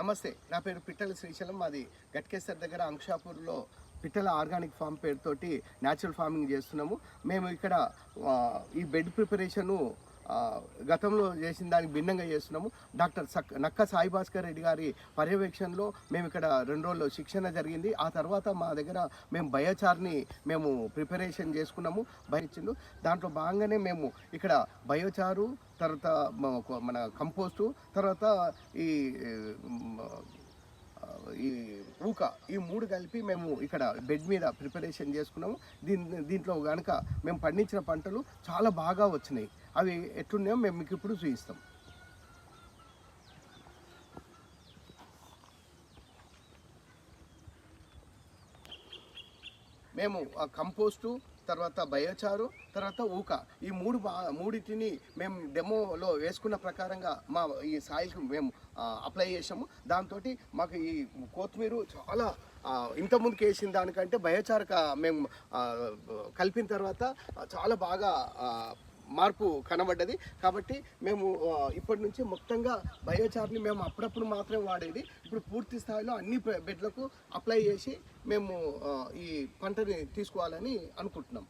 నమస్తే, నా పేరు పిట్టల శ్రీశైలం. మాది గట్కేసర్ దగ్గర అంక్షాపూర్లో పిట్టల ఆర్గానిక్ ఫామ్ పేరుతోటి న్యాచురల్ ఫార్మింగ్ చేస్తున్నాము. మేము ఇక్కడ ఈ బెడ్ ప్రిపరేషను గతంలో చేసిన దానికి భిన్నంగా చేస్తున్నాము. డాక్టర్ నక్క సాయిభాస్కర్ రెడ్డి గారి పర్యవేక్షణలో మేము ఇక్కడ 2 రోజుల్లో శిక్షణ జరిగింది. ఆ తర్వాత మా దగ్గర మేము బయోచార్ని మేము ప్రిపరేషన్ చేసుకున్నాము. ఇచ్చిండు దాంట్లో భాగంగానే మేము ఇక్కడ బయోచారు, తర్వాత మన కంపోస్టు, తర్వాత ఈ ఊక, ఈ 3 కలిపి మేము ఇక్కడ బెడ్ మీద ప్రిపరేషన్ చేసుకున్నాము. దీంట్లో కనుక మేము పండించిన పంటలు చాలా బాగా వచ్చినాయి. అవి ఎట్లున్నాయో మేము మీకు ఇప్పుడు చూపిస్తాం. మేము కంపోస్టు, తర్వాత బయోచారు, తర్వాత ఊక, ఈ మూడింటిని మేము డెమోలో వేసుకున్న ప్రకారంగా మా ఈ సాయిల్కి మేము అప్లై చేసాము. దాంతో మాకు ఈ కొత్తిమీర చాలా ఇంతకుముందుకు వేసిన దానికంటే బయోచారు మేము కలిపిన తర్వాత చాలా బాగా మార్పు కనబడ్డది. కాబట్టి మేము ఇప్పటి నుంచి మొత్తంగా బయోచార్ని మేము అప్పుడప్పుడు మాత్రమే వాడేది, ఇప్పుడు పూర్తి స్థాయిలో అన్ని బెడ్లకు అప్లై చేసి మేము ఈ పంటని తీసుకోవాలని అనుకుంటున్నాం.